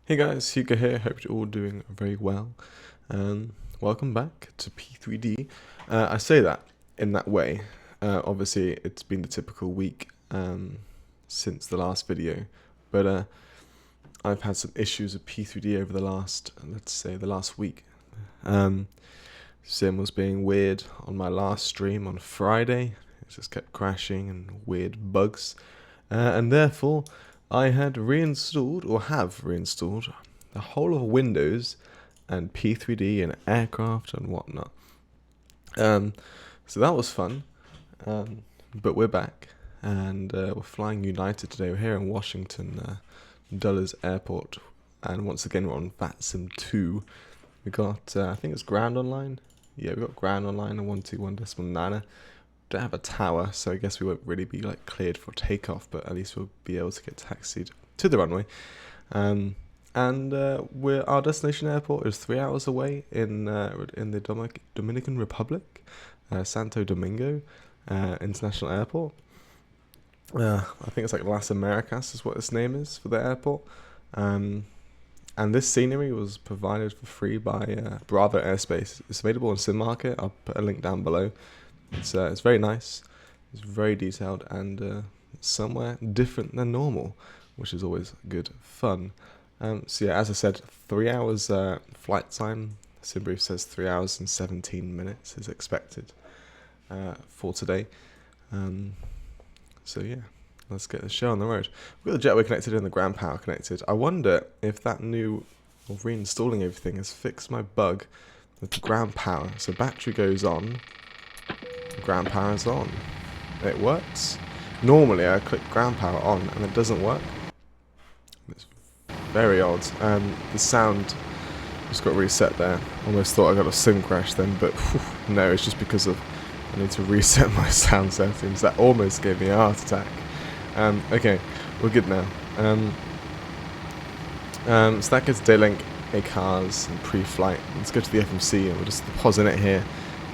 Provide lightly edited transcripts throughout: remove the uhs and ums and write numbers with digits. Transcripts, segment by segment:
Hey guys, Hugo here, hope you're all doing very well. Welcome back to P3D. I say that in that way. Obviously, it's been the typical week since the last video, but I've had some issues with P3D over the last, let's say, the last week. Sim was being weird on my last stream on Friday. It just kept crashing and weird bugs, and therefore I had reinstalled, or have reinstalled, the whole of Windows and P3D and aircraft and whatnot. So that was fun, but we're back, and we're flying United today. We're here in Washington, Dulles Airport, and once again we're on VATSIM 2. We got, I think it's ground online. Yeah, we got ground online and 121.9. Don't have a tower, so I guess we won't really be like cleared for takeoff, but at least we'll be able to get taxied to the runway. And our destination airport is 3 hours away in the Dominican Republic, Santo Domingo International Airport. I think it's like Las Américas is what its name is for the airport. And this scenery was provided for free by BravoAirspace. It's available on Sim Market. I'll put a link down below. It's very nice, it's very detailed, and somewhere different than normal, which is always good fun. So yeah, as I said, 3 hours flight time. SimBrief says 3 hours and 17 minutes is expected for today. So yeah, let's get the show on the road. We've got the jetway connected and the ground power connected. I wonder if that new, or reinstalling everything, has fixed my bug with the ground power. So battery goes on. Ground power is on. It works. Normally I click ground power on and it doesn't work. It's very odd. The sound just got reset there. Almost thought I got a sim crash then, but no, it's just because of I need to reset my sound settings. That almost gave me a heart attack. Okay, we're good now. So that gets Daylink, ACARS, and pre-flight. Let's go to the FMC and we'll just deposit it here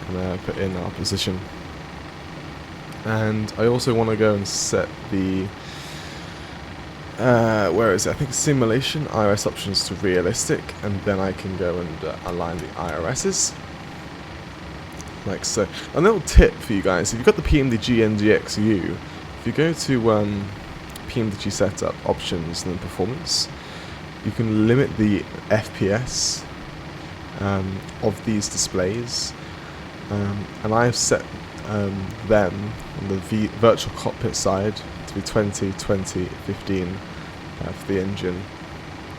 and put in our position. And I also want to go and set the where is it? I think simulation IRS options to realistic, and then I can go and align the IRSs like so. A little tip for you guys: if you've got the PMDG NGXu, if you go to PMDG setup options and then performance, you can limit the FPS of these displays. And I've set them on the virtual cockpit side to be 20, 20, 15 for the engine,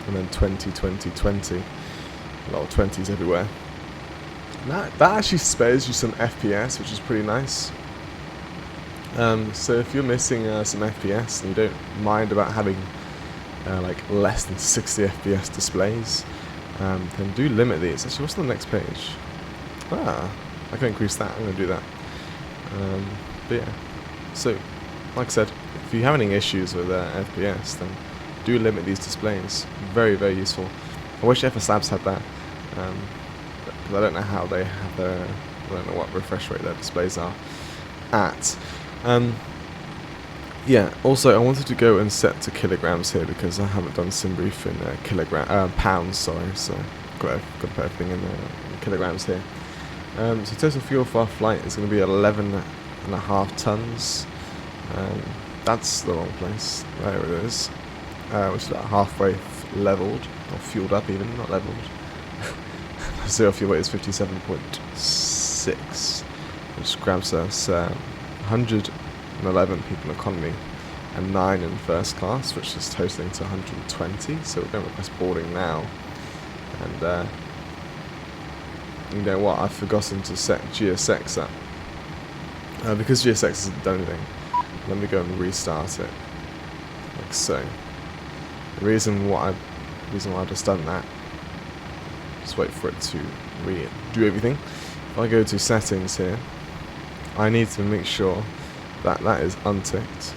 and then 20, 20, 20. A lot of 20s everywhere. And that actually spares you some FPS, which is pretty nice. So if you're missing some FPS and you don't mind about having like less than 60 FPS displays, then do limit these. Actually, what's on the next page? I can increase that. I'm going to do that. But yeah, so like I said, if you have any issues with FPS, then do limit these displays. Very, very useful. I wish FS Labs had that, because I don't know how they have their, I don't know what refresh rate their displays are at. Yeah, also I wanted to go and set to kilograms here because I haven't done SimBrief in pounds, sorry, so got to put everything in kilograms here. So total fuel for our flight is going to be 11.5 tons. That's the wrong place. There it is. Which is about halfway leveled, or fueled up even, not leveled. Zero fuel weight is 57.6, which grabs us 111 people in economy and 9 in first class, which is totaling to 120. So we're going to request boarding now. And you know what, I've forgotten to set GSX up. Because GSX hasn't done anything, let me go and restart it. Like so. The reason why I've just done that, just wait for it to redo everything. If I go to settings here, I need to make sure that that is unticked.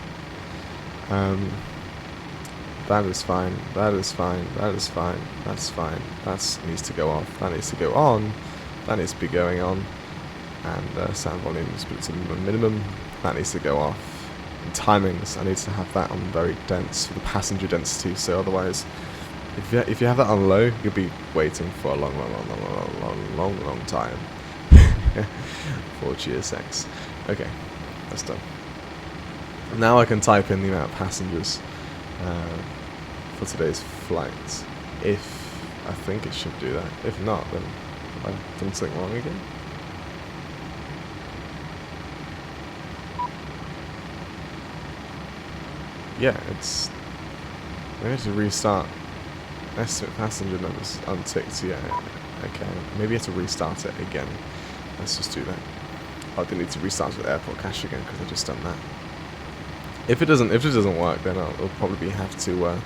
That is fine, that is fine, that is fine, that's fine, that needs to go off, that needs to go on. That needs to be going on, and sound volume is put to minimum. That needs to go off. And timings, I need to have that on very dense for the passenger density, so otherwise If you have that on low, you'll be waiting for a long time for GSX. Okay, that's done. Now I can type in the amount of passengers for today's flight. If I think it should do that. If not, then have I done something wrong again? Yeah, it's. I need to restart. Estimate passenger numbers unticked. Yeah, okay. Maybe I have to restart it again. Let's just do that. I'll need to restart with airport cache again because I just done that. If it doesn't work, then it'll probably have to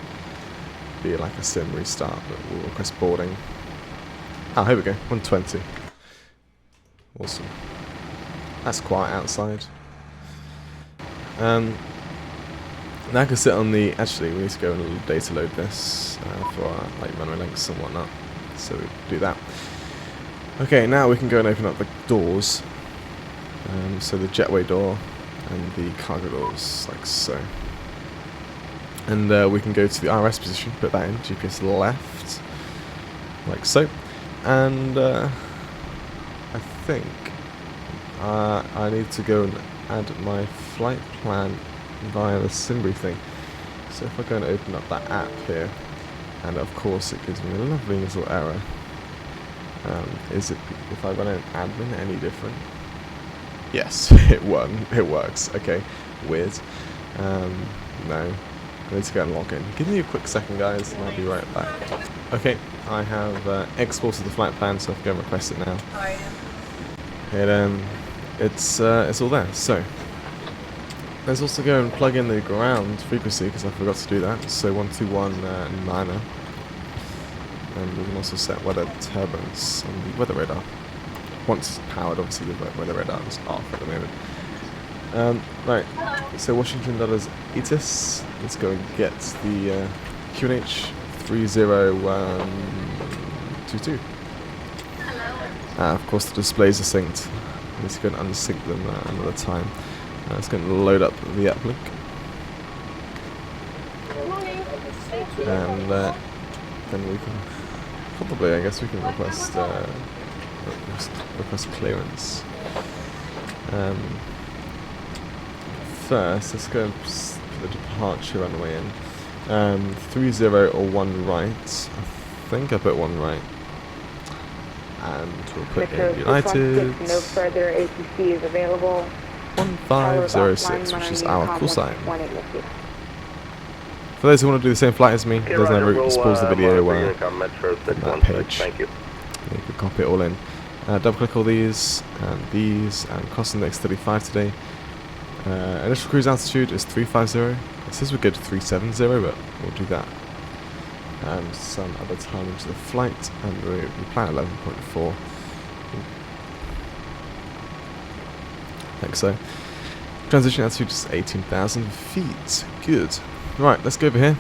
be like a sim restart. But we'll request boarding. Ah, here we go. 120. Awesome. That's quiet outside. Now I can sit on the. Actually, we need to go and data load this for like runway links and whatnot. So we do that. Okay, now we can go and open up the doors. So the jetway door and the cargo doors, like so. And we can go to the RS position, put that in, GPS left, like so. And I think I need to go and add my flight plan via the Simbri thing. So if I go and open up that app here, and of course it gives me a lovely little error. Is it, if I run an admin, any different? Yes, it works. Okay, weird. No, I need to go and log in. Give me a quick second, guys, and I'll be right back. Okay, I have exported the flight plan, so I can go and request it now. It's all there. So let's also go and plug in the ground frequency because I forgot to do that. So 121.9er. And we can also set weather turbines on the weather radar. Once powered, obviously the weather radar is off at the moment. Right, so Washington $ETIS. Let's go and get the QNH 30122. Of course the displays are synced. I need to go and unsync them another time. Let's go and load up the uplink. And then we can probably, I guess we can request clearance. First, let's go and put the departure runway in. 30 or 1 right. I think I put 1 right. And we'll put in United. No further ATC is available. 1506, which is our call sign. For those who want to do the same flight as me, there's no route. Just pause the video on that page. Thank you. You can copy it all in. Double click all these, and cross index 35 today. Initial cruise altitude is 350. It says we're good to 370, but we'll do that some other time into the flight. And we plan 11.4. Like so. Transition altitude is 18,000 feet. Good. Right, let's go over here.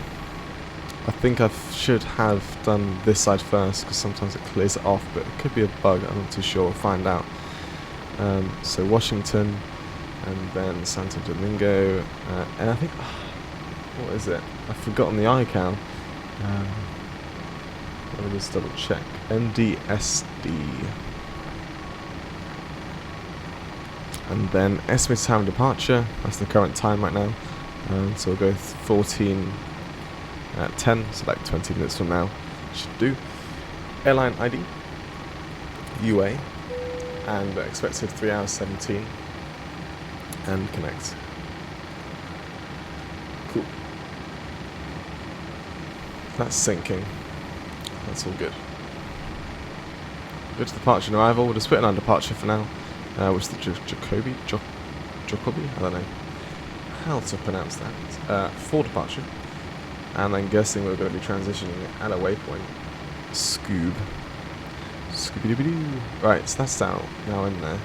I think I should have done this side first because sometimes it clears it off, but it could be a bug. I'm not too sure. We'll find out. So Washington, and then Santo Domingo, and I think what is it? I've forgotten the iCal. Let me just double check. NGXu. And then estimated time of departure, that's the current time right now. So we'll go 14 at 10, so like 20 minutes from now. Should do. Airline ID, UA, and expected 3 hours 17. And connect. Cool. That's syncing. That's all good. Go to departure and arrival. We'll just put in our departure for now. Which is the Jacobi? I don't know how to pronounce that. For departure. And I'm guessing we're going to be transitioning at a waypoint. Scoob. Scooby-Dooby-Doo. Right, so that's now in there.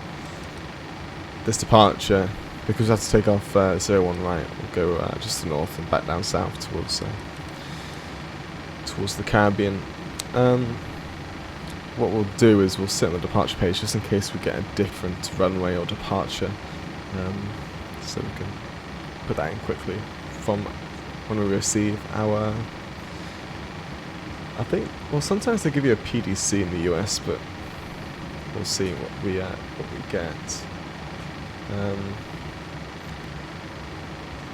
This departure, because we have to take off 01 right, we'll go just to the north and back down south towards the Caribbean. What we'll do is we'll sit on the departure page just in case we get a different runway or departure, so we can put that in quickly from when we receive our I think, well, sometimes they give you a PDC in the US, but we'll see what we get.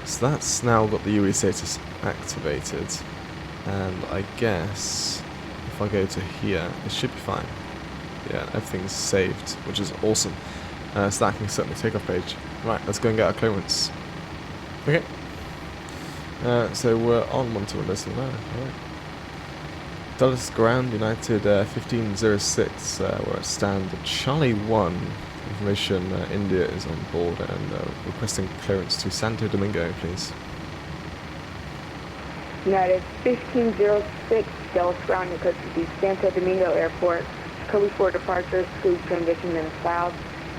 So that's now got the UE status activated, and I guess if I go to here, it should be fine. Yeah, everything's saved, which is awesome. So that can set the takeoff page. Right, let's go and get our clearance. Okay. So we're on 1-2 now. Alright. Dulles Ground, United 1506. We're at standard Charlie 1. Information, India is on board and requesting clearance to Santo Domingo, please. United 1506, Dulles Ground, you're code to the Santo Domingo Airport. Code before departure, smooth transition in the south.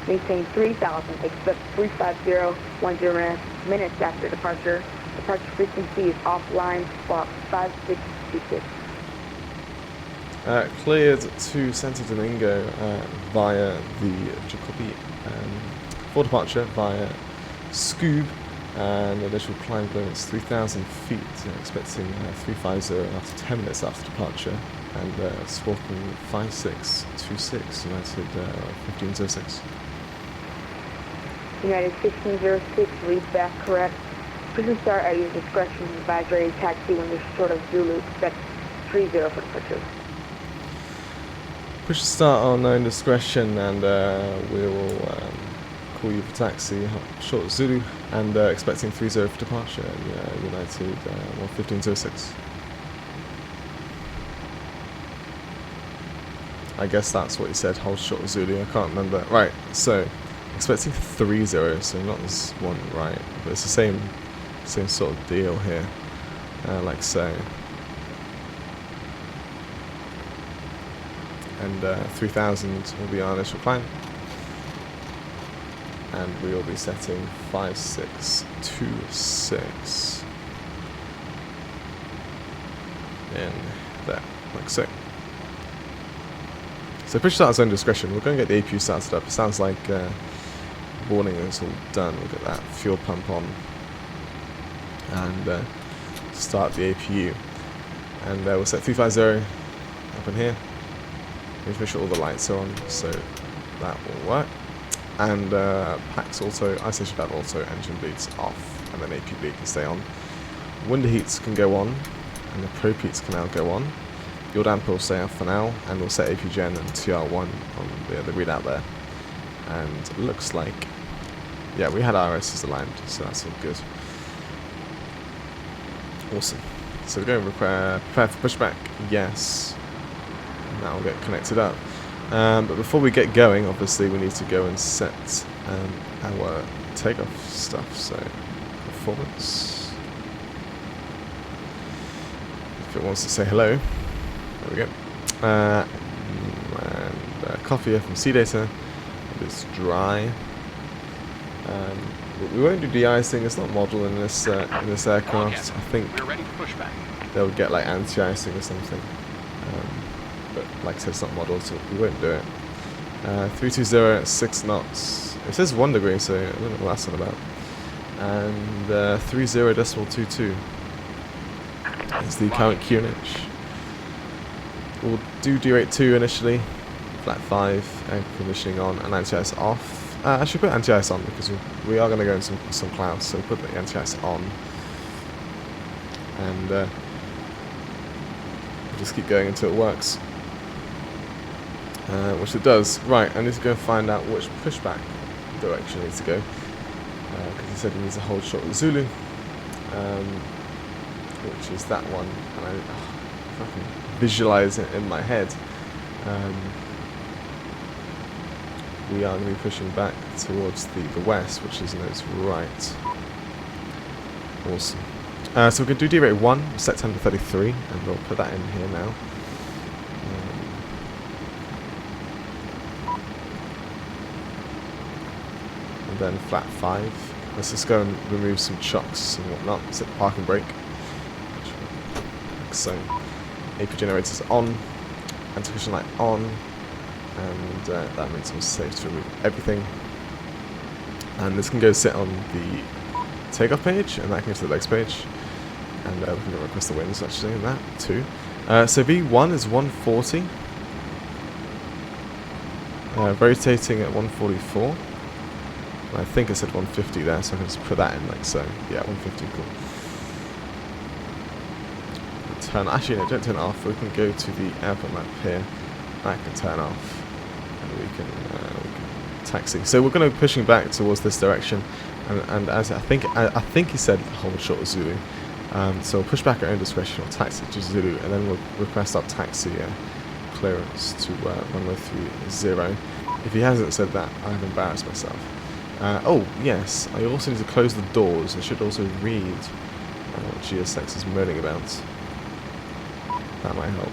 Maintain 3000, expect 35010 minutes after departure. Departure frequency is offline, squawk 5626. Cleared to Santo Domingo via the Jacobi for departure via Scoob, and initial climb clearance 3,000 feet, expecting 350 after 10 minutes after departure, and squawking 5626, United 1506. United 1506, read back correct. Please start at your discretion. Advise ready taxi when you're short of Zulu. Expect 30 for departure. Push start on known discretion, and we will call you for taxi, short of Zulu, and expecting 30 for departure, United 1506. I guess that's what you said, hold short of Zulu, I can't remember. Right, so, expecting 30, so not this one right, but it's the same sort of deal here, like so. And 3,000 will be our initial climb, and we will be setting 5626 in there, like so. So push start at own discretion. We're going to get the APU started up. It sounds like boarding is all done. We'll get that fuel pump on and start the APU, and we'll set 350 up in here. Need to make sure all the lights are on, so that will work. And PAX auto, isolation valve auto, engine bleeds off, and then AP bleed can stay on. Window heats can go on, and the probe heats can now go on. Your damper will stay off for now, and we'll set AP gen and TR1 on the readout there. And it looks like, yeah, we had RSs aligned, so that's all good. Awesome. So we're going to prepare for pushback, yes. That will get connected up. But before we get going, obviously we need to go and set our takeoff stuff. So performance. If it wants to say hello, there we go. And coffee from sea data. It is dry. We won't do de-icing. It's not model in this aircraft. I think they'll get like anti-icing or something. But like I said, it's not model, so we won't do it. 320 at 6 knots. It says 1 degree, so I don't know what that's all about. And 30.22 is the current QNH. We'll do derate 2 initially, flat 5, air conditioning on, and anti-ice off. I should put anti-ice on because we are going to go in some clouds, so put the anti-ice on. And we'll just keep going until it works. Which it does. Right, I need to go find out which pushback direction I need to go. Because he said he needs to hold short of Zulu. Which is that one. And I fucking visualize it in my head. We are going to be pushing back towards the west, which is its right. Awesome. So we're going to do derate 1, set time to 33, and we'll put that in here now. And then flat 5. Let's just go and remove some chocks and whatnot. Set the parking brake. Like so. AP generators on, anti-collision light on, and that means I'm safe to remove everything. And this can go sit on the takeoff page, and that can go to the legs page. And we can request the winds actually in that too. So V1 is 140. Rotating at 144. I think I said 150 there, so I can just put that in like so. Yeah, 150, cool. Actually, no, don't turn it off. We can go to the airport map here. That can turn off, and we can taxi. So we're going to be pushing back towards this direction, and as I think he said, hold short of Zulu. So we'll push back at our own discretion, or taxi to Zulu, and then we'll request our taxi clearance to runway 30. If he hasn't said that, I've embarrassed myself. Oh yes, I also need to close the doors. I should also read what GSX is moaning about. That might help.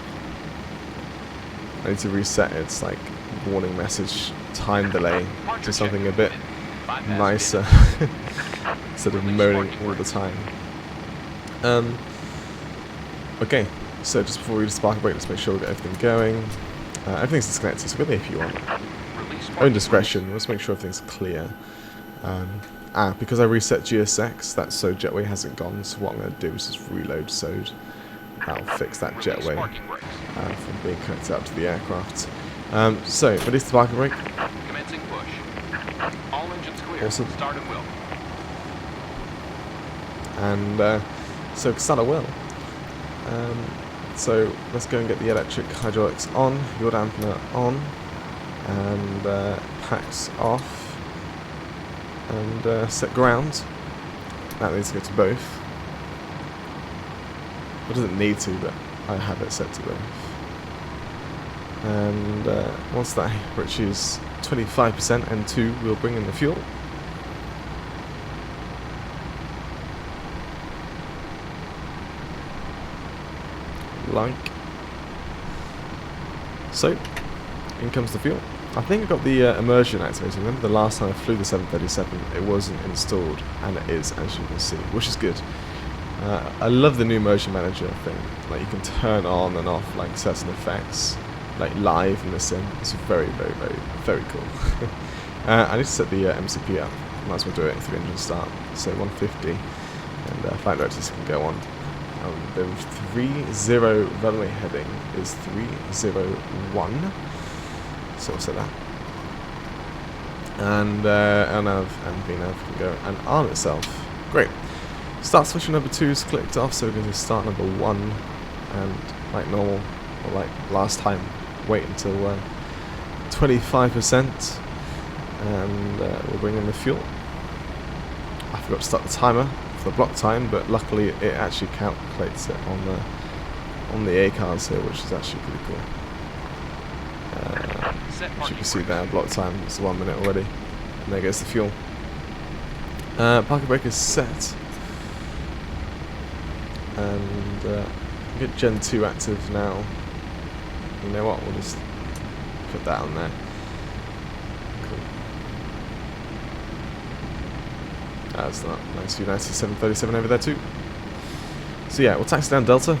I need to reset its like warning message time delay to something a bit nicer instead of moaning all the time. Okay, so just before we do spark a break, let's make sure we get everything going. Everything's disconnected, so go there if you want. Own discretion, let's make sure everything's clear. Because I reset GSX, that SOD jetway hasn't gone, so what I'm going to do is just reload SOD. That'll fix that jetway from being connected up to the aircraft. So, ready to spark a break? Commencing push. All engines clear. Awesome. Start at will. And so start at will. So let's go and get the electric hydraulics on, your dampener on, and packs off, and set ground. That needs to go to both. It doesn't need to, but I have it set to both. And once that reaches 25% N2, we'll bring in the fuel. Like so, in comes the fuel. I think I got the immersion activated. Remember the last time I flew the 737, it wasn't installed, and it is, as you can see, which is good. I love the new immersion manager thing. Like you can turn on and off like certain effects, like live in the sim. It's very, very, very, very cool. I need to set the MCP up. Might as well do it if the engine start. So 150, and flight directors can go on. The 30 runway heading is 301, so we'll set that. And LNAV and VNAV can go and arm itself. Great. Start switch number 2 is clicked off, so we're going to start number 1, and like normal, or like last time, wait until 25%, and we'll bring in the fuel. I forgot to start the timer for the block time, but luckily it actually calculates it on the A cards here, which is actually pretty cool. As you can see there, block time is 1 minute already, and there goes the fuel. Parking brake is set, and get Gen 2 active now. You know what? We'll just put that on there. That's not nice. United 737 over there too. So yeah, we'll taxi down Delta,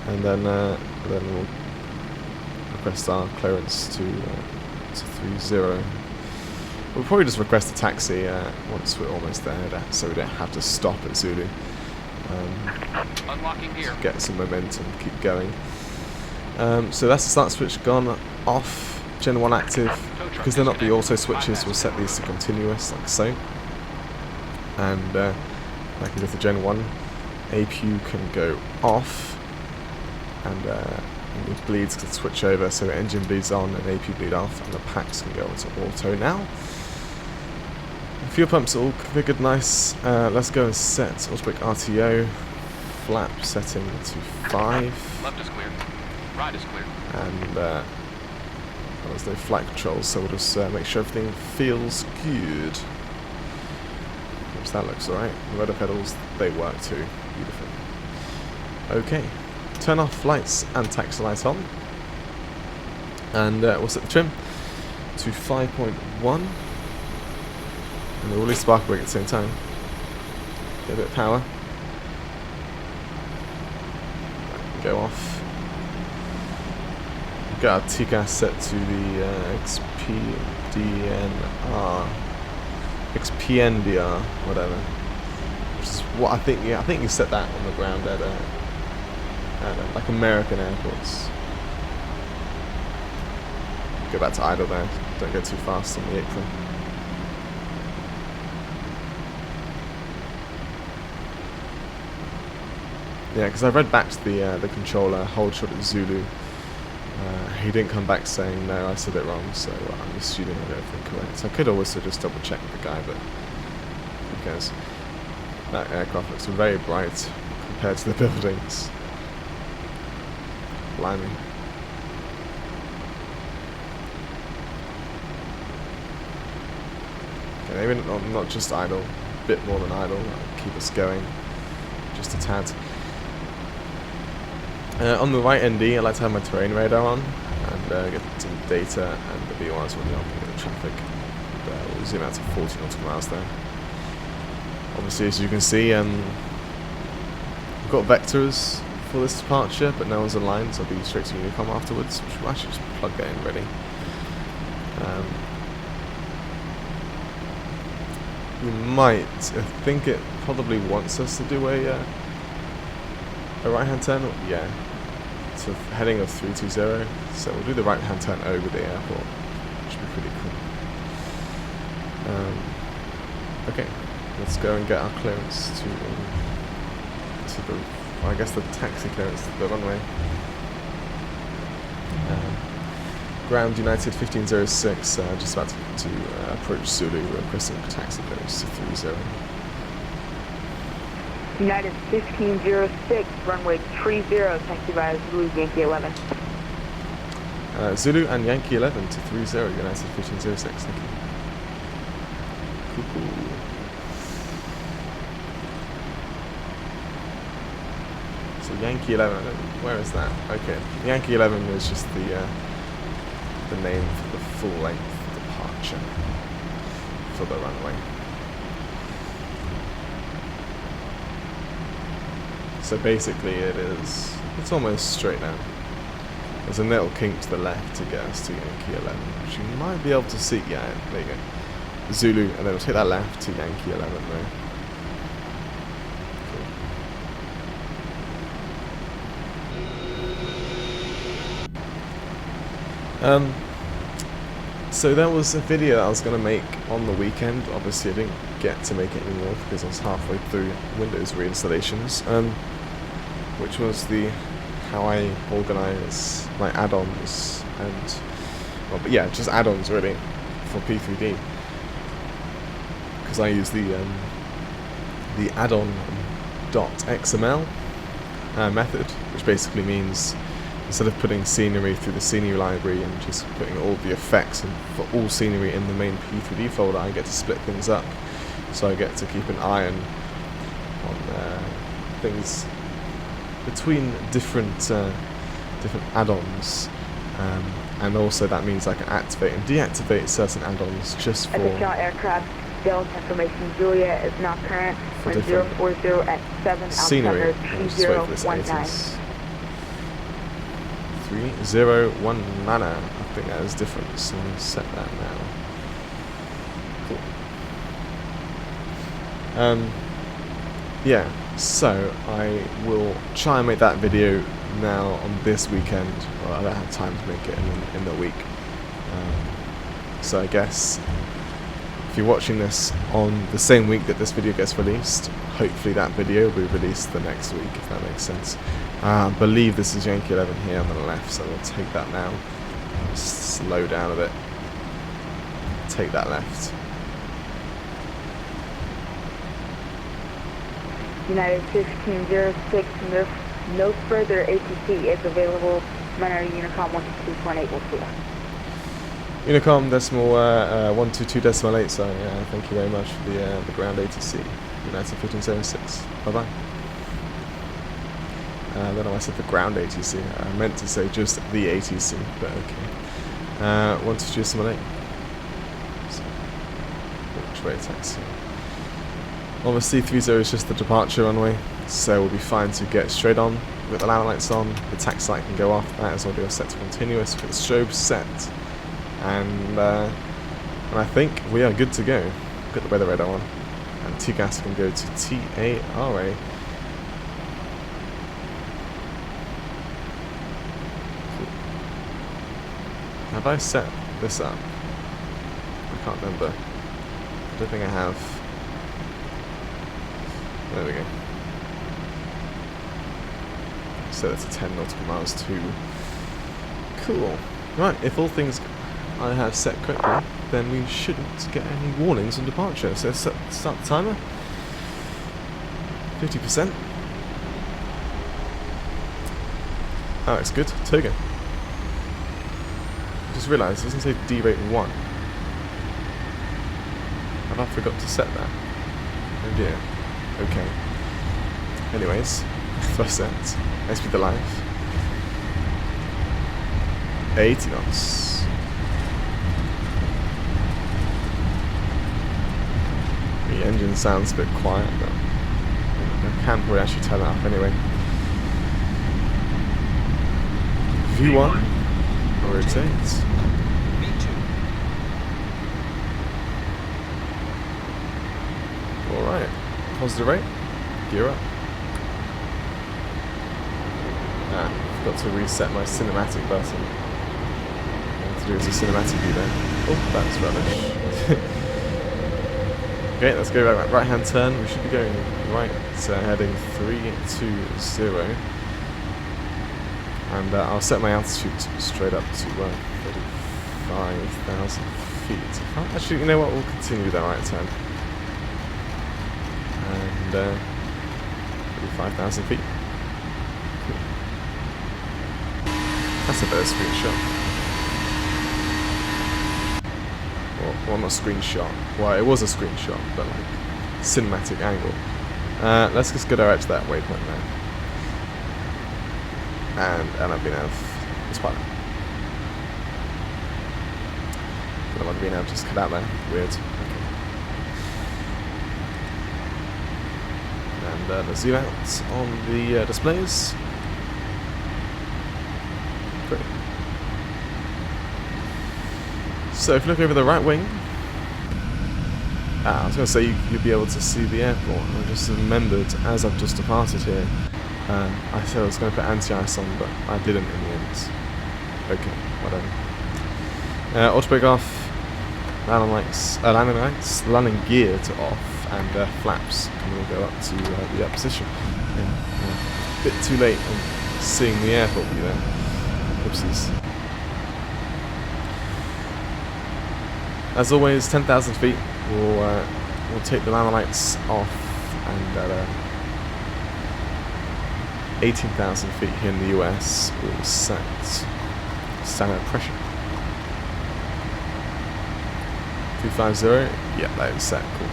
and then we'll request our clearance to 30. We'll probably just request a taxi once we're almost there, so we don't have to stop at Zulu. Unlocking gear. Get some momentum, keep going. So that's the start switch gone off. Gen 1 active. Because they're not the auto switches, we'll set these to continuous, like so. And I can go to Gen 1. APU can go off, and the bleeds can switch over, so engine bleeds on and APU bleed off, and the packs can go into auto now. The fuel pumps are all configured nice. Let's go and set Orbx RTO. Flap setting to 5. Left is clear. Right is clear. And there's no flight controls, so we'll just make sure everything feels good. Which that looks alright. The rudder pedals, they work too. Beautiful. Okay. Turn off flights and taxi lights on. And we'll set the trim to 5.1. And we'll release spark brake at the same time. Get a bit of power. Go off. Got our TCAS set to the XPNDR, whatever. Which is what I think. Yeah, I think you set that on the ground at like American airports. Go back to idle there. Don't go too fast on the apron. Yeah, because I read back to the controller, hold short at Zulu. He didn't come back saying no, I said it wrong, so I'm assuming I got everything correct. I could also just double check with the guy, but who cares? That aircraft looks very bright compared to the buildings. Blimey. Okay, maybe not just idle, a bit more than idle, that'll keep us going just a tad. On the right ND, I like to have my terrain radar on and get some data, and the B1's really on the traffic. And, we'll zoom out to 40 nautical miles there. Obviously, as you can see, we've got vectors for this departure, but no one's aligned, so I'll be straight to Unicom afterwards, which we'll actually just plug that in ready. We might, I think it probably wants us to do a right-hand turn, yeah, so heading of 320, so we'll do the right-hand turn over the airport, which should be pretty cool. Okay, let's go and get our clearance to the, well, I guess the taxi clearance to the runway. Ground United 1506, just about to approach Zulu, requesting taxi clearance to 30. United 1506, runway 30, taxi via Zulu, Yankee 11. Zulu and Yankee 11 to 30, United 1506, thank you. Cool. So Yankee 11, where is that? Okay, Yankee 11 is just the name for the full-length departure for the runway. So basically it's almost straight now. There's a little kink to the left to get us to Yankee 11, which you might be able to see. Yeah, there you go. Zulu, and then we'll take that left to Yankee 11 there. Cool. So that was a video that I was going to make on the weekend. Obviously I didn't get to make it anymore because I was halfway through Windows reinstallations, which was how I organise my add-ons and, well, but yeah, just add-ons really for P3D, because I use the addon.xml method, which basically means instead of putting scenery through the scenery library and just putting all the effects and for all scenery in the main P3D folder, I get to split things up. So I get to keep an eye on things between different add-ons, and also that means I can activate and deactivate certain add-ons just for aircraft Delta information Juliet is not current for 040 at 7 scenery. Altimeter 3019. 3019, I think that is different, so I'll set that now. Cool. Yeah, so I will try and make that video now on this weekend. Well, I don't have time to make it in the week. So I guess if you're watching this on the same week that this video gets released, hopefully that video will be released the next week, if that makes sense. I believe this is Yankee 11 here on the left, so we'll take that now. Slow down a bit. Take that left. United 1506, no further ATC is available. Minority Unicom 122.8 will see you. Unicom decimal 122.8, so yeah, thank you very much for the ground ATC. United 1506. Bye-bye. I don't know why I said the ground ATC. I meant to say just the ATC, but okay. 122.8. So, which way taxi? Obviously 30 is just the departure runway, so we'll be fine to get straight on. With the landing lights on, the taxi light can go off. That is audio set to continuous with the strobe set, and I think we are good to go. Got the weather radar on, and TGAS can go to TARA. have I set this up? I can't remember. I don't think I have. There we go. So that's a 10 nautical miles too. Cool. Right, if all things I have set correctly, then we shouldn't get any warnings on departure. So let's start the timer. 50%. Oh, it's good. Toga. I just realised it doesn't say D rate 1. Have I forgot to set that? Oh dear. Okay. Anyways, thrust set. Let's be the life. 80 knots. The engine sounds a bit quiet, but I can't really actually turn it up anyway. V1. Rotate. Alright. Positive rate. Gear up. Forgot to reset my cinematic button. What to do is a cinematic view there. Oh, that's rubbish. Okay, let's go right hand turn. We should be going right, heading 320. And I'll set my altitude straight up to 35,000 feet. Actually, you know what? We'll continue with that right turn. And 35,000 feet. That's a better screenshot. Well, not screenshot. Well, it was a screenshot, but like cinematic angle. Let's just go direct to that waypoint now. And I've been out of the spot. But I've been able to just cut out there. Weird. Okay. And let's zoom out on the displays. Great. So if you look over the right wing, I was going to say you'll be able to see the airport. I just remembered as I've just departed here, I said I was going to put anti-ice on, but I didn't in the end. Okay, whatever. Auto brake off, landing gear to off, and flaps can all go up to the up position. A bit too late on seeing the airport view there. Oopsies. As always, 10,000 feet. We'll take the landing lights off, and at 18,000 feet here in the US, we'll set standard pressure. 250. Yeah, that is set. Cool.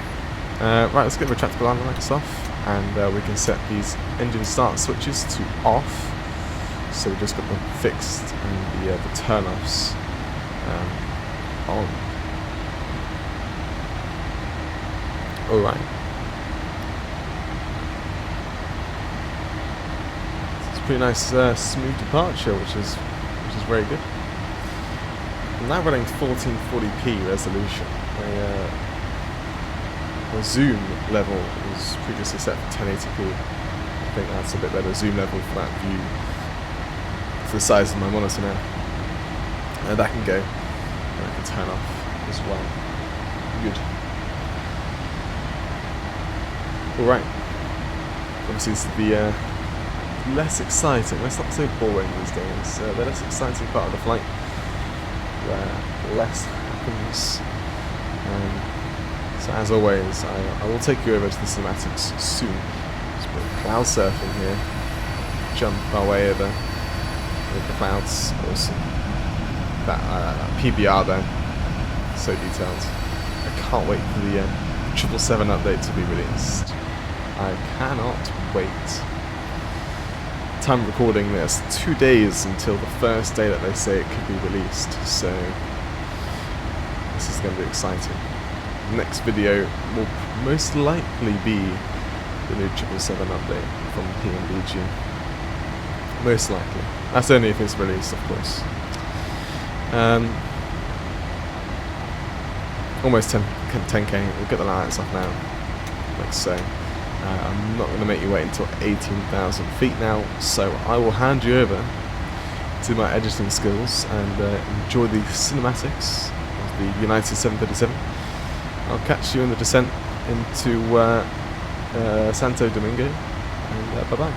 Right, let's get the retractable landing lights off, and we can set these engine start switches to off. So we just got them fixed, and the turn-offs on. Alright. It's a pretty nice smooth departure, which is very good. I'm now running 1440p resolution. My zoom level was previously set for 1080p. I think that's a bit better zoom level for that view. For the size of my monitor now. And that can go. And I can turn off as well. Good. Alright. Obviously it's the less exciting, let's not say boring these days, the less exciting part of the flight, where less happens. So as always, I will take you over to the cinematics soon. Just put cloud surfing here, jump our way over with the clouds. Awesome. That PBR there, so detailed. I can't wait for the 777 update to be released. I cannot wait. Time of recording this, 2 days until the first day that they say it could be released, so this is going to be exciting. The next video will most likely be the new 777 update from PMDG. Most likely. That's only if it's released, of course. Almost 10k, we'll get the lights off now, like so. I'm not going to make you wait until 18,000 feet now, so I will hand you over to my editing skills and enjoy the cinematics of the United 737. I'll catch you in the descent into Santo Domingo, and bye-bye.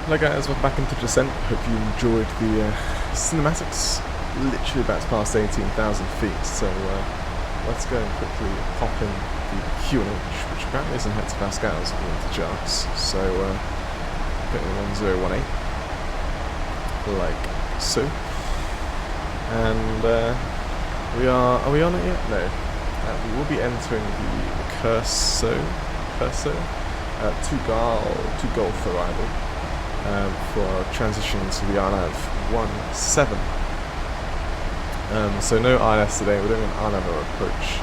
Hello guys, welcome back into Descent. Hope you enjoyed the cinematics. Literally about to pass 18,000 feet, so let's go and quickly pop in the QNH, which apparently isn't hectopascals according to charts. So put in 1018, like so. And are we on it yet? No. We will be entering the Curso, to Gulf arrival. For transition to the ILAV 17. So no ILS today, we're doing an ILAV approach,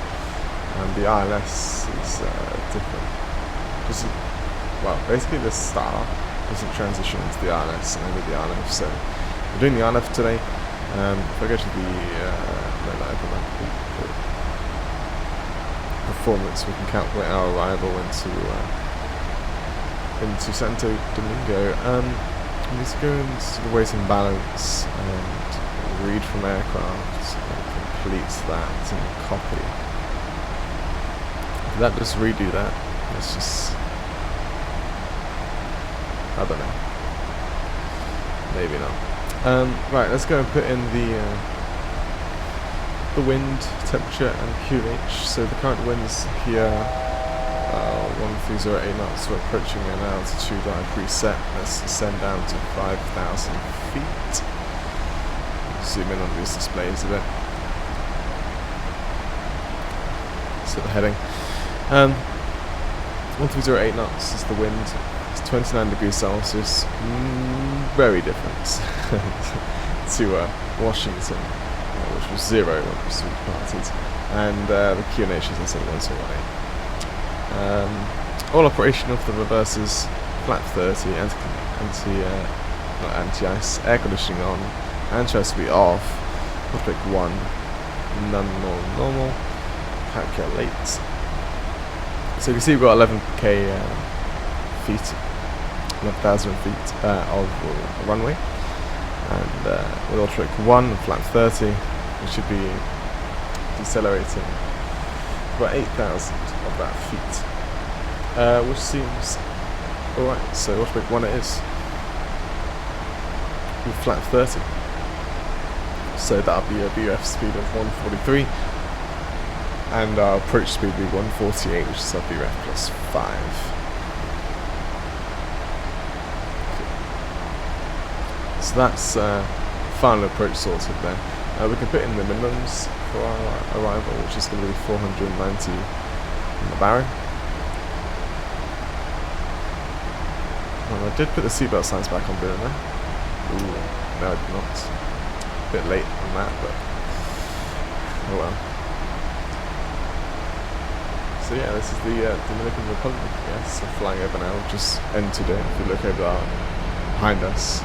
and the ILS is different. Basically the star doesn't transition into the ILS and only the ILAV, so we're doing the ILAV today. If I go to the performance, we can calculate our arrival into Santo Domingo. We need to go into the weight and balance and read from aircraft and complete that and copy. If that just redo that, let's just, I don't know, maybe not. Right, let's go and put in the wind, temperature and QNH. So the current winds here 1308 knots, we're approaching an altitude that I preset. Let's descend down to 5,000 feet. Zoom in on these displays a bit. So the heading. 1308 knots is the wind. It's 29 degrees Celsius. Very different to Washington, which was 0 when we departed. And the QNH, as I said, 1018. All operation of the reverses, flap 30, anti-ice, air conditioning on, and tries to be off. Topic 1, none normal, calculate. So you can see we've got 11,000 feet of runway, and with autotric 1 and flap 30, we should be decelerating about 8,000 of that feet, which seems alright. So autotric 1 it is. with flat 30. So that'll be a VF speed of 143, and our approach speed will be 148, which is our VF plus 5. So that's final approach sorted there. We can put in the minimums for our arrival, which is going to be 490 in the Barrow. Well, I did put the seatbelt signs back on, didn't I? Ooh, no I did not. A bit late on that, but oh well. So yeah, this is the Dominican Republic, I guess. So flying over now, just entered it. If you look over behind us,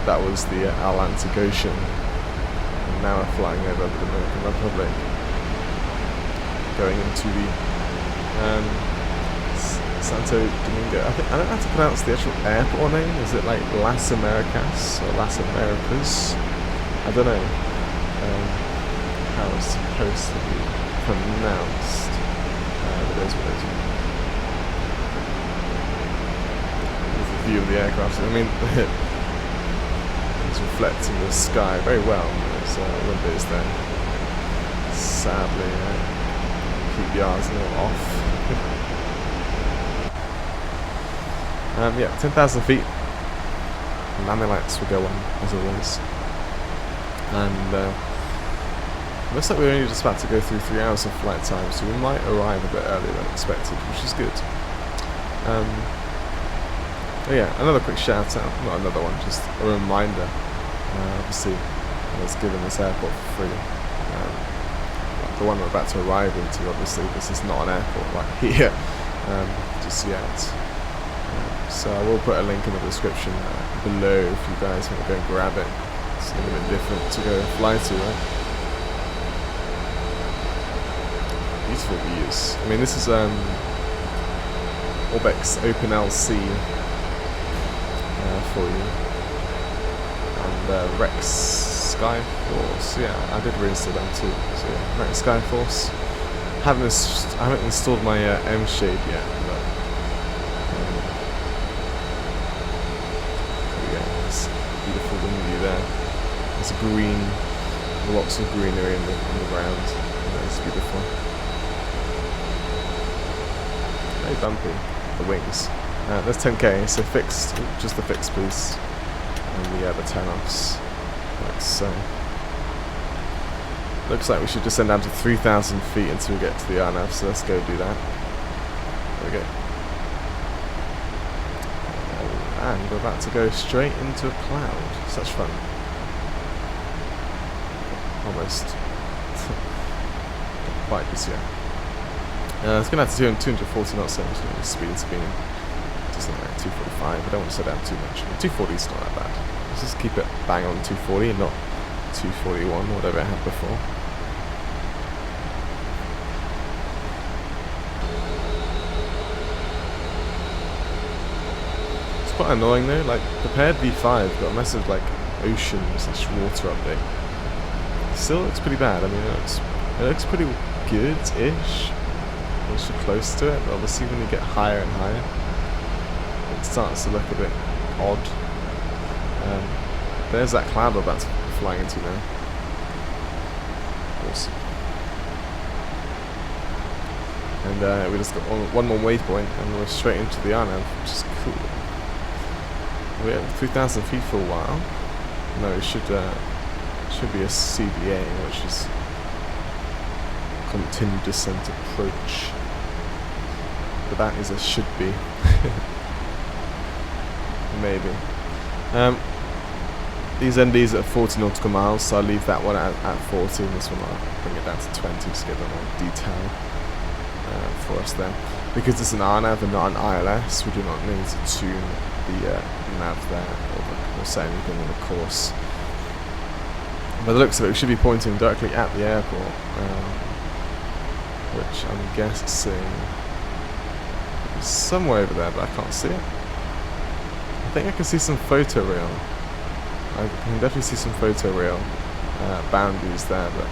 that was the Atlantic Ocean. And now we're flying over the Dominican Republic, going into the Santo Domingo. I don't know how to pronounce the actual airport name. Is it like Las Américas or Las Américas? I don't know how it's supposed to be pronounced. But there's the view of the aircraft. I mean, it's reflecting the sky very well. There's wind is there. Sadly, keep the eyes a little off. Yeah, 10,000 feet. Landing lights will go on as always. And looks like we're only just about to go through 3 hours of flight time, so we might arrive a bit earlier than expected, which is good. Oh yeah, another quick shout out, not another one, just a reminder. Obviously, I was given this airport for free. The one we're about to arrive into, obviously, this is not an airport right here just yet. So I will put a link in the description below if you guys want to go and grab it. It's a little bit different to go and fly to, right? Beautiful views. I mean, this is Orbx Open LC for you, and Rex Skyforce. Yeah, I did reinstall them too. So yeah, Rex Skyforce. I haven't installed my M shade yet, but yeah, it's beautiful wind view there. There's green, lots of greenery in the ground. It's beautiful. Very bumpy, the wings. There's 10k, so fixed, just the fixed please. And the turn-offs, like so. Looks like we should descend down to 3,000 feet until we get to the RNAV, so let's go do that. There we go. And we're about to go straight into a cloud. Such fun. Almost. Not quite this year. It's going to have to do 240 knots, so the speed's been just like 245. I don't want to slow down too much. 240 is not that bad. Let's just keep it bang on 240 and not 241, whatever I had before. It's quite annoying though, like the Pre-Dv5 got a massive like ocean / water update. It still looks pretty bad. I mean, it looks pretty good-ish once you're close to it, but obviously when you get higher and higher, it starts to look a bit odd. There's that cloud we're about to be flying into now. Awesome. And we just got one more waypoint and we're straight into the RNAV, which is cool. We're at 3,000 feet for a while. No, it should be a CDA, which is continued descent approach. But that is a should be. Maybe. These NDs are 40 nautical miles, so I'll leave that one at 40, and this one I'll bring it down to 20 to get a bit more detail for us there. Because it's an RNAV and not an ILS, we do not need to tune the nav there or say anything in the course. By the looks of it, we should be pointing directly at the airport, which I'm guessing is somewhere over there, but I can't see it. I think I can see some photoreal. I can definitely see some photoreal boundaries there, but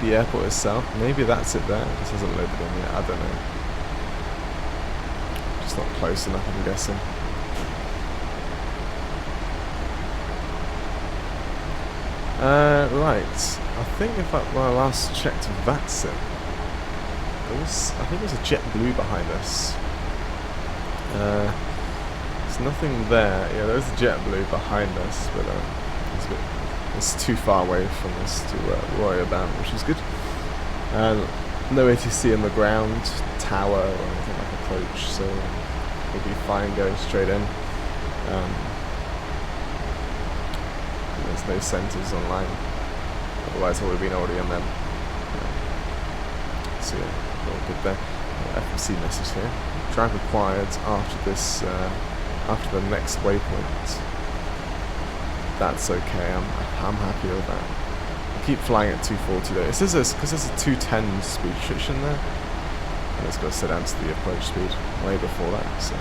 the airport itself, maybe that's it there. This hasn't loaded in yet, I don't know. Just not close enough, I'm guessing. Right. I think when I last checked VATSIM, I think there's a JetBlue behind us. There's nothing there. Yeah, there's a JetBlue behind us, but it's too far away from us to worry about, which is good. No ATC on the ground, tower, or anything like approach, so we'll be fine going straight in. There's no centres online, otherwise I would have been already on them. So yeah, all good there. FMC message here. Drag required after this, after the next waypoint. That's okay. I'm happy with that. I keep flying at 240 though. Because there's a 210 speed restriction there, and it's got to set down to the approach speed way before that. So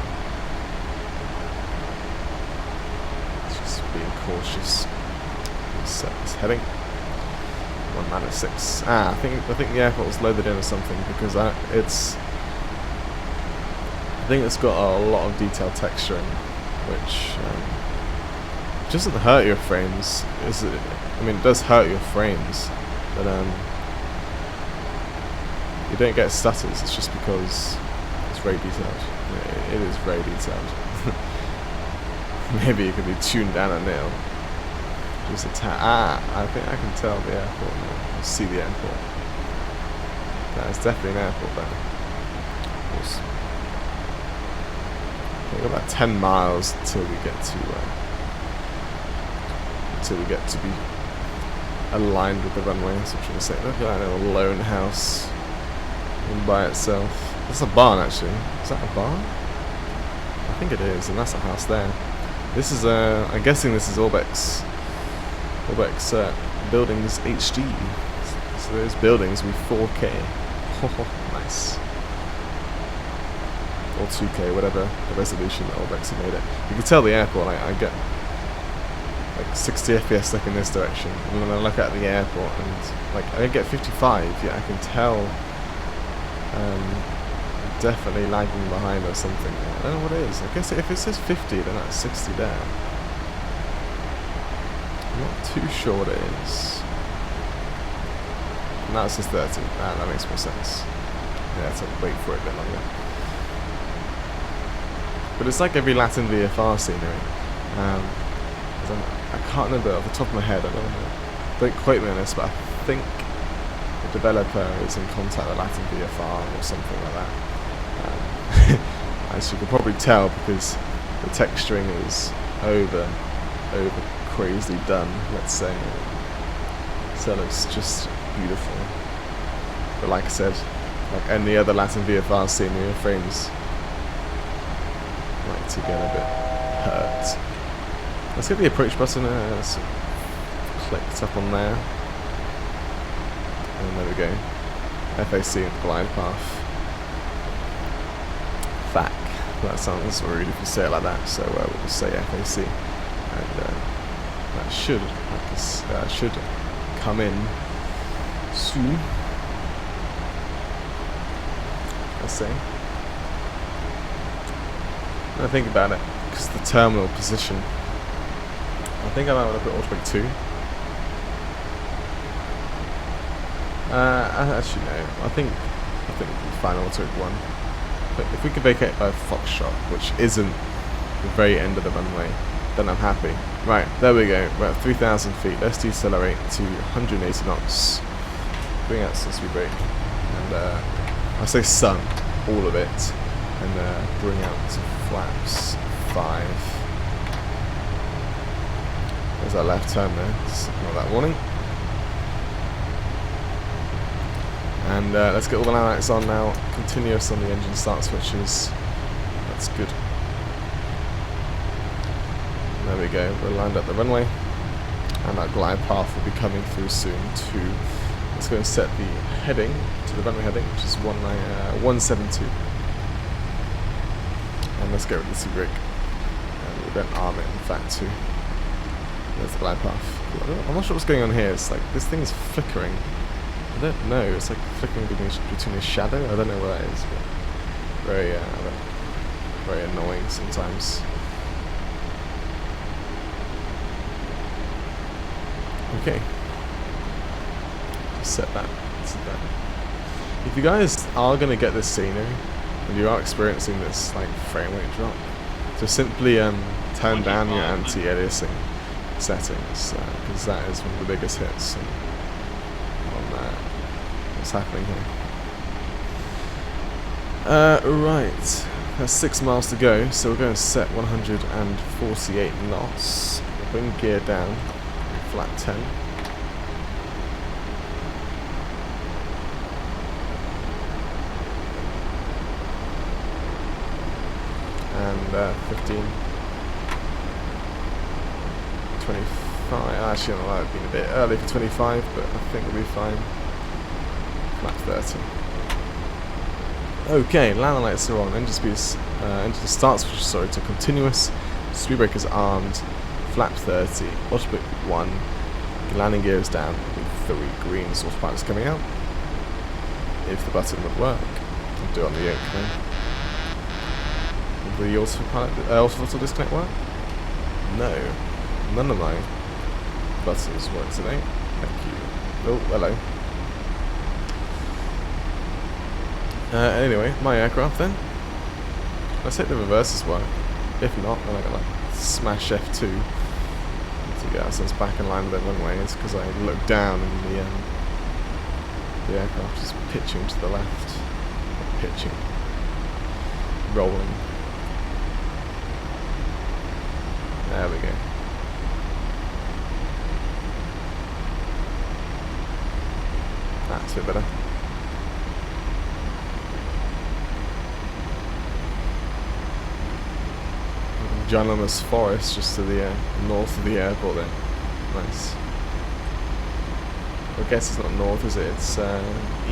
it's just being cautious. Set this heading. 196. I think the airport was loaded in or something, because I think it's got a lot of detailed texturing, which doesn't hurt your frames. I mean, it does hurt your frames, but you don't get stutters. It's just because it's very detailed. It is very detailed. Maybe it could be tuned down a nil. Just a I think I can tell the airport now. I see the airport. That is definitely an airport there. We've got about 10 miles till we get to be aligned with the runway. That's what I'm trying to say. Look at that little lone house all by itself. That's a barn, actually. Is that a barn? I think it is, and that's a house there. This is I'm guessing this is Orbx buildings HD. So those buildings with 4K. Nice. Or 2K, whatever the resolution that Orbx have made it. You can tell the airport, I get like 60 FPS stuck in this direction, and then I look at the airport and like I get 55, yet I can tell definitely lagging behind or something. I don't know what it is. I guess if it says 50, then that's 60 there. I'm not too sure what it is. Now it says 30. That makes more sense. Yeah, so wait for it a bit longer. But it's like every Latin VFR scenery. I can't remember off the top of my head. Don't quote me on this, but I think the developer is in contact with Latin VFR or something like that. As you can probably tell, because the texturing is over crazily done, let's say. So it looks just beautiful. But like I said, like any other Latin VFR scenery, your frames like to get a bit hurt. Let's get the approach button clicked up on there. And there we go. FAC and glide path. FAC. That sounds rude if you say it like that, so we'll just say FAC. And that should come in soon. Let's see. When I think about it, because the terminal position, I think I might want to put automatic 2. Actually no, I think we can find automatic 1. But if we can vacate by Foxtrot, which isn't the very end of the runway, then I'm happy. Right, there we go. We're at 3,000 feet. Let's decelerate to 180 knots. Bring out some speed brake. And I say sun, all of it. And bring out to flaps 5. There's that left turn there. Ignore that warning. And let's get all the lights on now. Continuous on the engine start switches. That's good. There we go. We're lined up the runway. And that glide path will be coming through soon too. Let's go and set the heading to the runway heading, which is 172. And let's get rid of the sea brake. And we'll then arm it in fact too. There's the glide path. I'm not sure what's going on here. It's like this thing is flickering. I don't know. It's like flickering between a shadow. I don't know what that is, but very annoying sometimes. Okay. Just set that. Set that. If you guys are going to get this scenery, and you are experiencing this like frame rate drop, so simply turn down your anti-aliasing settings, because that is one of the biggest hits on what's happening here. Right, that's 6 miles to go, so we're going to set 148 knots. We'll bring gear down, flat 10. And 15, 25, actually that might have been a bit early for 25, but I think we'll be fine. Flat 30. Okay, landing lights are on, engine start switch, sorry, to continuous, speed breakers armed, flap 30, autopilot 1, landing gear is down with 3 green autopilots coming out. If the button would work, I'll do it on the yoke then. Will the autothrottle disconnect work? No. None of my buttons work today. Thank you. Oh, hello. Anyway, my aircraft then. Let's hope the reverses work. If not, then I'm gonna smash F2 to get ourselves back in line with the runways, because I looked down and the aircraft is pitching to the left. Not pitching. Rolling. There we go. That's a bit better. Ginormous forest just to the north of the airport there. Nice. I guess it's not north, is it? It's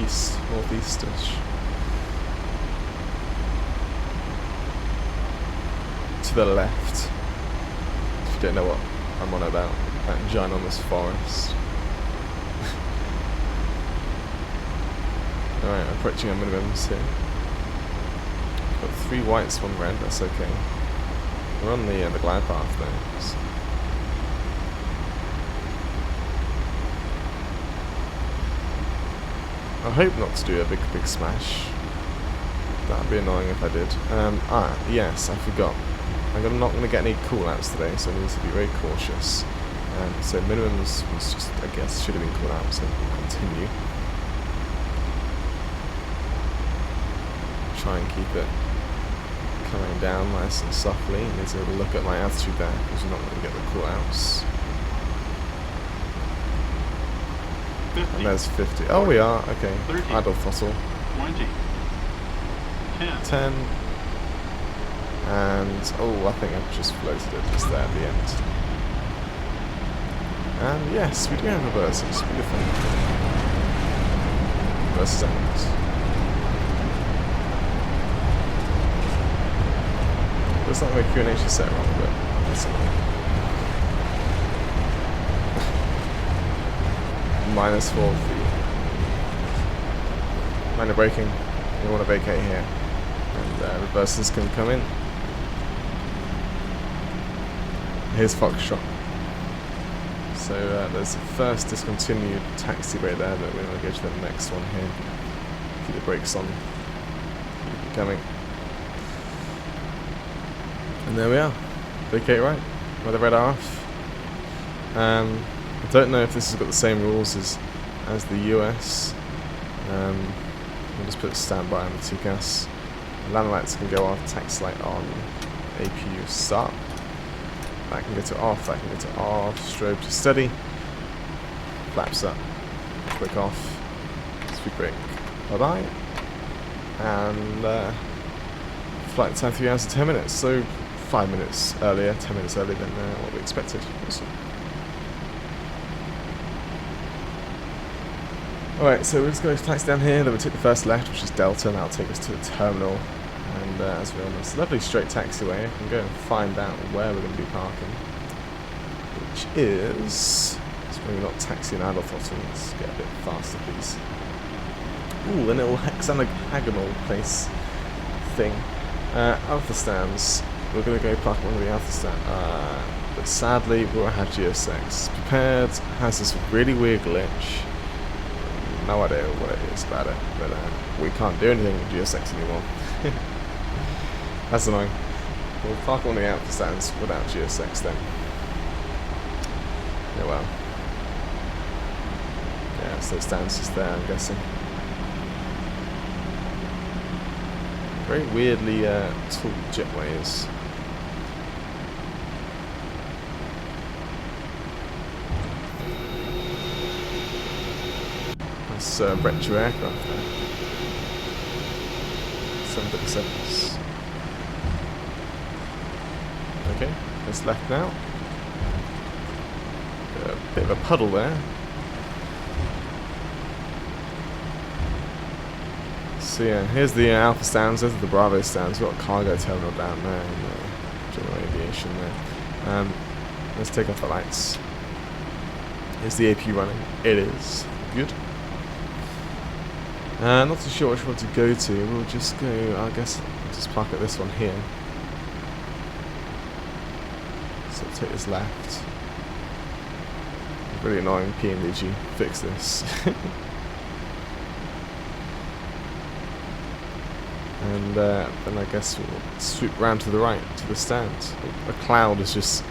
east, northeast-ish. To the left. If you don't know what I'm on about, that ginormous forest. Alright, approaching our minimums here. Got 3 whites, 1 red, that's okay. We're on the glide path there. So. I hope not to do a big smash. That'd be annoying if I did. Yes, I forgot. I'm not going to get any call-outs today, so I need to be very cautious. So minimums was just, I guess, should have been call-out, so we'll continue. Try and keep it coming down nice and softly. I need to look at my altitude there, because you're not going to get the call-outs. And there's 50. Oh, we are. Okay. Idle throttle. 20. 10. And, oh, I think I've just floated it just there at the end. And yes, we do have reverses. Beautiful. Reverses out. Looks like my Q&H is set wrong, but that's okay. Minus 4 feet. Minor braking. You want to vacate here. And reverses can come in. Here's Foxtrot. So there's the first discontinued taxiway there, but we're going to go to the next one here. Keep the brakes on. Keep it coming. And there we are. Vacate right. Weather radar off. I don't know if this has got the same rules as the US. We'll just put standby on the TCAS. Land lights can go off, taxi light on, APU start. That can go to off, that can go to off, strobe to steady. Flaps up, quick off, speed brake, bye bye. And flight time 3 hours and 10 minutes, so 5 minutes earlier, 10 minutes earlier than what we expected. Awesome. Alright, so we're just going to taxi down here, then we'll take the first left, which is Delta, and that'll take us to the terminal. And as we're on this lovely straight taxiway, I can go and find out where we're going to be parking. Which is... It's maybe not taxi and idle throttle, let's get a bit faster please. Ooh, a little hexagonal place thing. Alpha stands. We're going to go park one of the alpha stands. But sadly, we won't have GSX. Prepared has this really weird glitch. No idea what it is about it, but we can't do anything with GSX anymore. That's annoying. We'll park on the Alpha stands without GSX then. Yeah, well. Yeah, so it stands just there, I'm guessing. Very weirdly tall jetways. That's retro aircraft there. 737s. Okay, that's left now. A bit of a puddle there. So yeah, here's the Alpha stands, those are the Bravo stands. We've got a cargo terminal down there and general aviation there. Let's take off the lights. Is the AP running? It is. Good. Not too sure which one to go to. We'll just go, I guess, just park at this one here. So I'll take this left. Really annoying PMDG. Fix this. And then I guess we'll swoop round to the right, to the stand. A cloud has just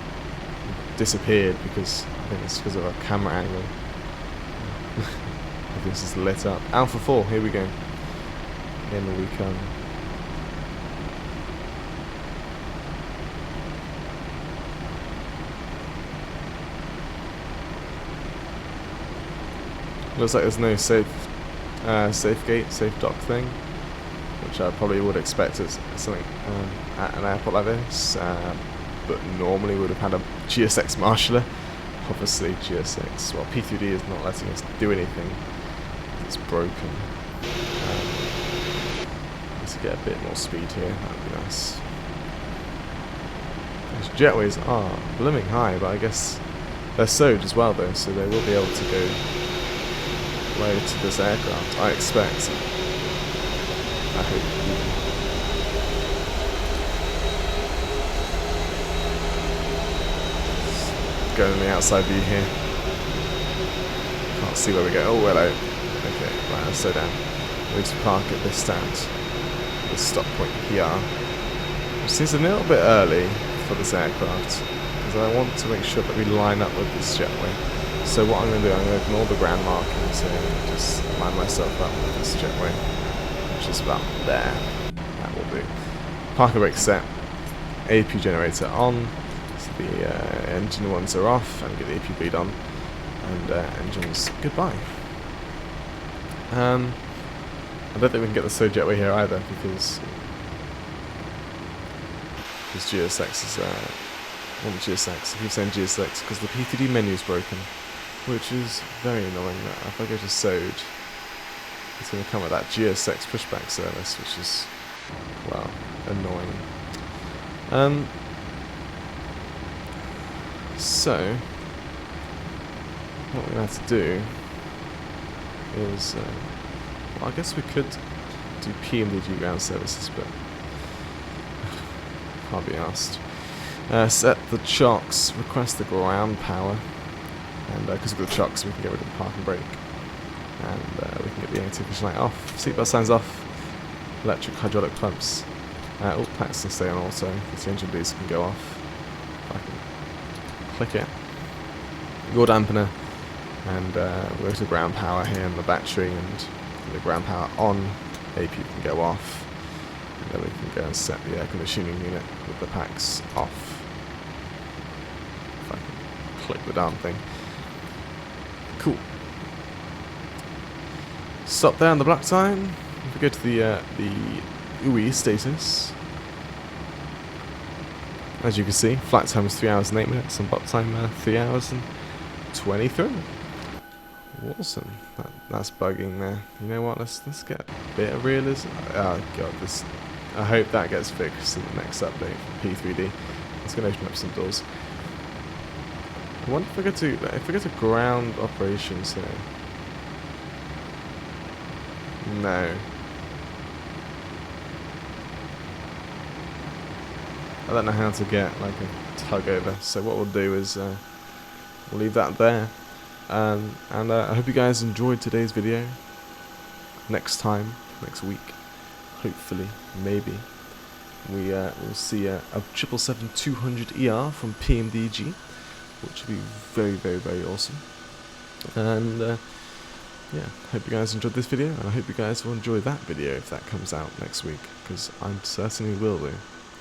disappeared because I think it's because of our camera angle. I think this is lit up. Alpha 4, here we go. In we come. Looks like there's no safe gate, safe dock thing, which I probably would expect as something at an airport like this, but normally we would have had a GSX marshaller. Obviously GSX, well, P3D is not letting us do anything, it's broken. Let's get a bit more speed here, that would be nice. Those jetways are blooming high, but I guess they're sewed as well though, so they will be able to go low to this aircraft, I expect. I hope. Go in the outside view here. Can't see where we go. Oh, hello. Okay, right, let's slow down. We need to park at this stand. This stop point here. Which seems a little bit early for this aircraft, because I want to make sure that we line up with this jetway. So what I'm going to do, I'm going to ignore the ground markings here and just line myself up with this jetway. Which is about there. That will do. Parker brake set. AP generator on. So the engine ones are off. And get the AP bleed on. And engines goodbye. I don't think we can get the slow jetway here either because GSX is not GSX. I keep saying GSX because the P3D menu is broken, which is very annoying. That if I go to Sode, it's going to come with that GSX pushback service, which is, well, annoying. So, what we're going to have to do is, well, I guess we could do PMDG ground services, but can't be asked. Set the chocks, request the ground power, and because we've got the chocks, we can get rid of the park and brake. And we can get the anti-collision light off, seatbelt signs off, electric hydraulic pumps. All packs can stay on auto, the engine bleeds can go off. If I can click it. Your dampener, and we'll go to ground power here in the battery, and the ground power on, AP can go off. And then we can go and set the air conditioning unit with the packs off. If I can click the darn thing. Cool. Stop there on the black time. If we go to the UI status, as you can see, flight time is 3 hours and 8 minutes, and bot time 3 hours and 23. Awesome. That's bugging there. You know what? Let's get a bit of realism. Oh god, this. I hope that gets fixed in the next update for P3D. It's going to open up some doors. I wonder if I go to ground operations here. No. I don't know how to get like a tug over. So what we'll do is we'll leave that there. And I hope you guys enjoyed today's video. Next time, next week, hopefully, maybe, we'll see a 777-200ER from PMDG, which would be very, very, very awesome. And yeah, hope you guys enjoyed this video, and I hope you guys will enjoy that video if that comes out next week, because I certainly will do.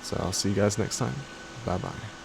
So I'll see you guys next time. Bye bye.